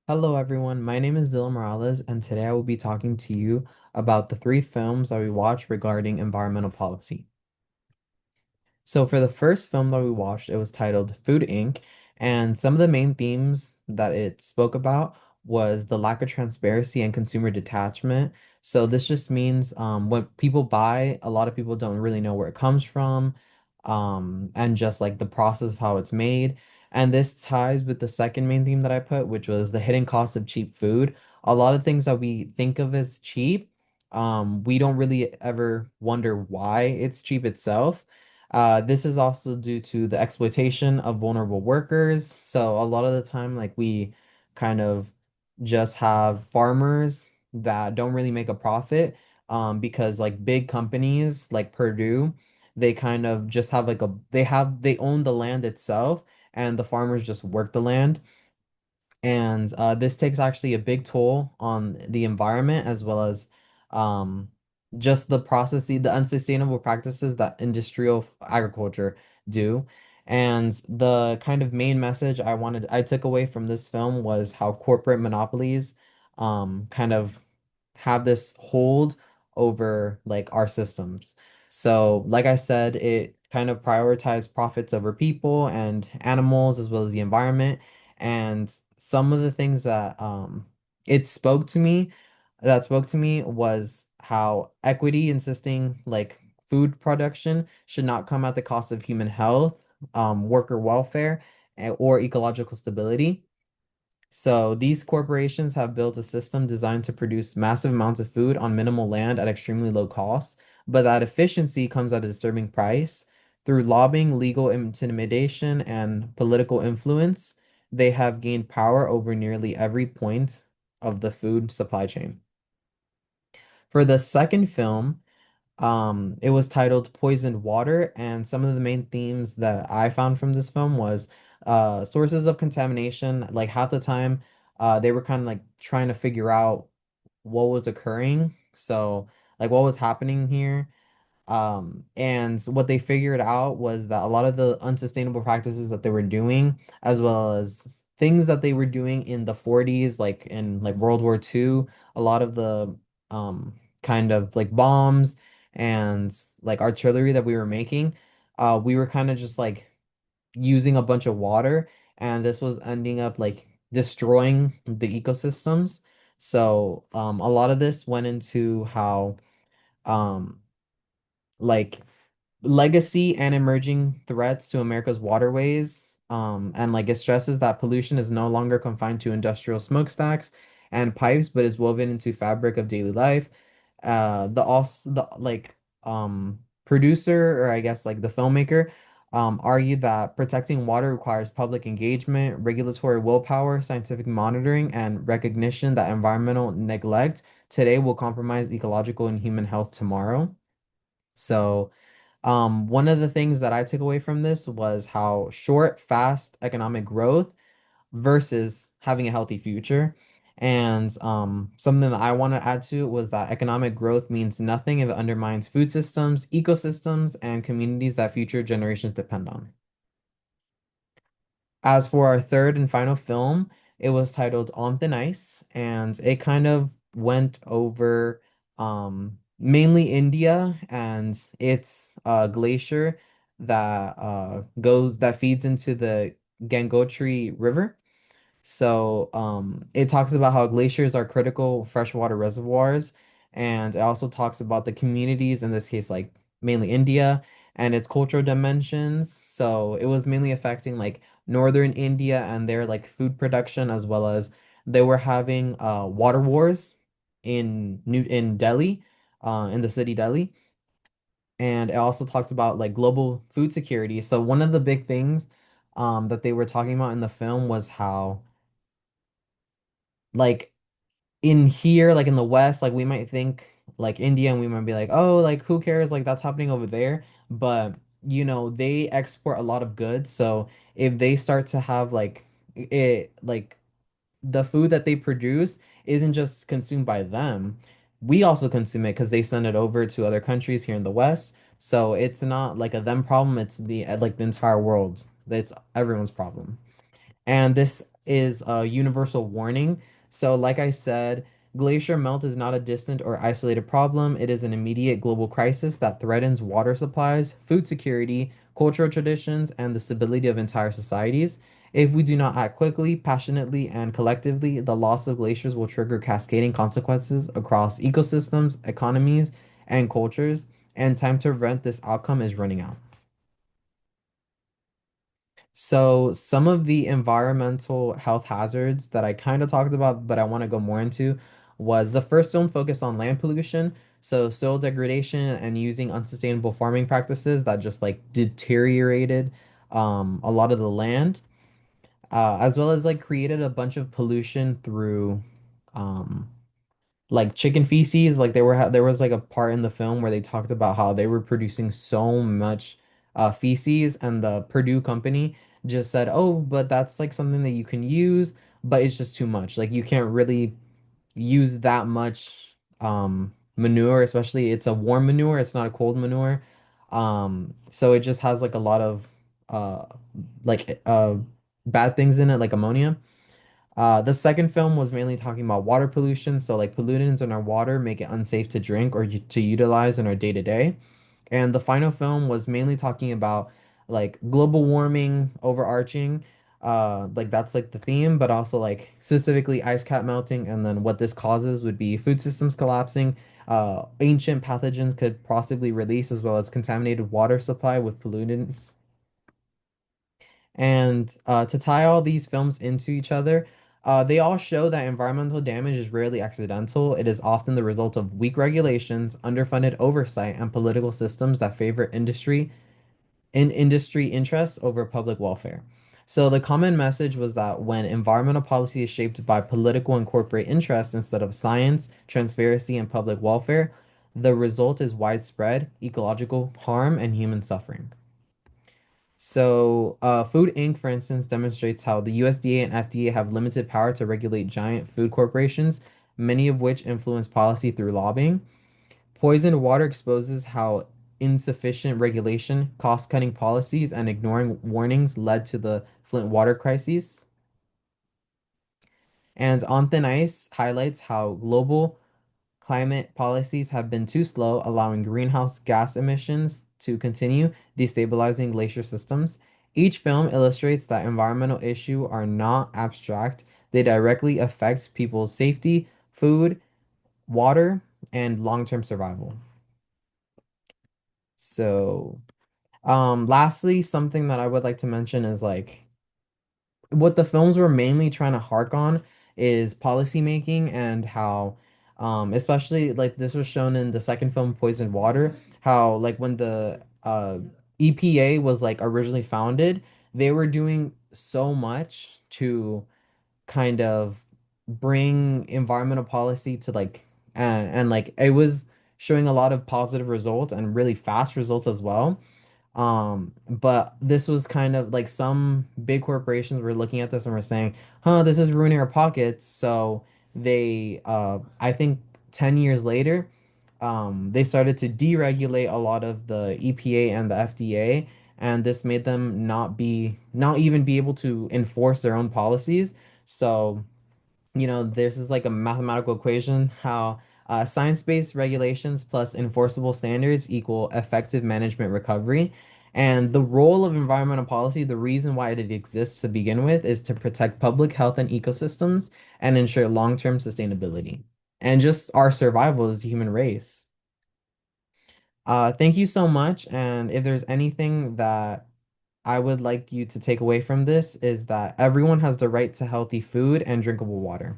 Hello, everyone. My name is Zilla Morales, and today I will be talking to you about the three films that we watched regarding environmental policy. So for the first film that we watched, it was titled Food Inc. And some of the main themes that it spoke about was the lack of transparency and consumer detachment. So this just means when people buy, a lot of people don't really know where it comes from, and just like the process of how it's made. And this ties with the second main theme that I put, which was the hidden cost of cheap food. A lot of things that we think of as cheap, we don't really ever wonder why it's cheap itself. This is also due to the exploitation of vulnerable workers. So a lot of the time, like we kind of just have farmers that don't really make a profit, because like big companies like Purdue, they kind of just have like they own the land itself and the farmers just work the land. And this takes actually a big toll on the environment as well as um, just the unsustainable practices that industrial agriculture do. And the kind of main message I took away from this film was how corporate monopolies kind of have this hold over like our systems. So, like I said, it kind of prioritized profits over people and animals as well as the environment. And some of the things that it spoke to me was how equity insisting like food production should not come at the cost of human health, worker welfare, or ecological stability. So these corporations have built a system designed to produce massive amounts of food on minimal land at extremely low cost, but that efficiency comes at a disturbing price. Through lobbying, legal intimidation, and political influence, they have gained power over nearly every point of the food supply chain. For the second film, it was titled Poisoned Water, and some of the main themes that I found from this film was sources of contamination. Like half the time, they were kind of like trying to figure out what was occurring. So, like what was happening here. And what they figured out was that a lot of the unsustainable practices that they were doing, as well as things that they were doing in the 40s, like in like World War II, a lot of the um kind of like bombs and like artillery that we were making, we were kind of just like using a bunch of water, and this was ending up like destroying the ecosystems. So a lot of this went into how um like legacy and emerging threats to America's waterways. And like it stresses that pollution is no longer confined to industrial smokestacks and pipes, but is woven into fabric of daily life. The producer, or I guess like the filmmaker, argued that protecting water requires public engagement, regulatory willpower, scientific monitoring, and recognition that environmental neglect today will compromise ecological and human health tomorrow. So one of the things that I took away from this was how short, fast economic growth versus having a healthy future. And something that I want to add to it was that economic growth means nothing if it undermines food systems, ecosystems, and communities that future generations depend on. As for our third and final film, it was titled On Thin Ice, and it kind of went over mainly India and its glacier that feeds into the Gangotri River. So it talks about how glaciers are critical freshwater reservoirs, and it also talks about the communities, in this case, like mainly India, and its cultural dimensions. So it was mainly affecting like northern India and their like food production, as well as they were having water wars in Delhi, in the city Delhi. And it also talked about like global food security. So one of the big things that they were talking about in the film was how like in here, like in the West, like we might think like India and we might be like, oh, like who cares? Like that's happening over there. But they export a lot of goods. So if they start to have like like the food that they produce isn't just consumed by them, we also consume it because they send it over to other countries here in the West. So it's not like a them problem, it's the like the entire world. It's everyone's problem. And this is a universal warning. So, like I said, glacier melt is not a distant or isolated problem. It is an immediate global crisis that threatens water supplies, food security, cultural traditions, and the stability of entire societies. If we do not act quickly, passionately, and collectively, the loss of glaciers will trigger cascading consequences across ecosystems, economies, and cultures, and time to prevent this outcome is running out. So, some of the environmental health hazards that I kind of talked about, but I want to go more into, was the first film focused on land pollution, so soil degradation and using unsustainable farming practices that just like deteriorated a lot of the land, as well as like created a bunch of pollution through um, like chicken feces. Like there was like a part in the film where they talked about how they were producing so much feces, and the Purdue company just said, "Oh, but that's like something that you can use, but it's just too much. Like you can't really use that much manure, especially it's a warm manure, it's not a cold manure. So it just has like a lot of uh like bad things in it, like ammonia." The second film was mainly talking about water pollution, so like pollutants in our water make it unsafe to drink or to utilize in our day to day. And the final film was mainly talking about like global warming overarching, like that's like the theme, but also like specifically ice cap melting, and then what this causes would be food systems collapsing, ancient pathogens could possibly release, as well as contaminated water supply with pollutants. And to tie all these films into each other, they all show that environmental damage is rarely accidental. It is often the result of weak regulations, underfunded oversight, and political systems that favor industry interests over public welfare. So the common message was that when environmental policy is shaped by political and corporate interests instead of science, transparency, and public welfare, the result is widespread ecological harm and human suffering. So, Food Inc., for instance, demonstrates how the USDA and FDA have limited power to regulate giant food corporations, many of which influence policy through lobbying. Poisoned water exposes how insufficient regulation, cost-cutting policies, and ignoring warnings led to the Flint water crises. And On Thin Ice highlights how global climate policies have been too slow, allowing greenhouse gas emissions to continue destabilizing glacier systems. Each film illustrates that environmental issues are not abstract, they directly affect people's safety, food, water, and long-term survival. So, lastly, something that I would like to mention is like what the films were mainly trying to hark on is policy making, and how especially like this was shown in the second film Poisoned Water, how like when the EPA was like originally founded, they were doing so much to kind of bring environmental policy to like and like it was showing a lot of positive results and really fast results as well. But this was kind of like some big corporations were looking at this and were saying, huh, this is ruining our pockets. So I think 10 years later, they started to deregulate a lot of the EPA and the FDA, and this made them not even be able to enforce their own policies. So this is like a mathematical equation how science-based regulations plus enforceable standards equal effective management recovery. And the role of environmental policy, the reason why it exists to begin with, is to protect public health and ecosystems and ensure long-term sustainability and just our survival as a human race. Thank you so much. And if there's anything that I would like you to take away from this is that everyone has the right to healthy food and drinkable water.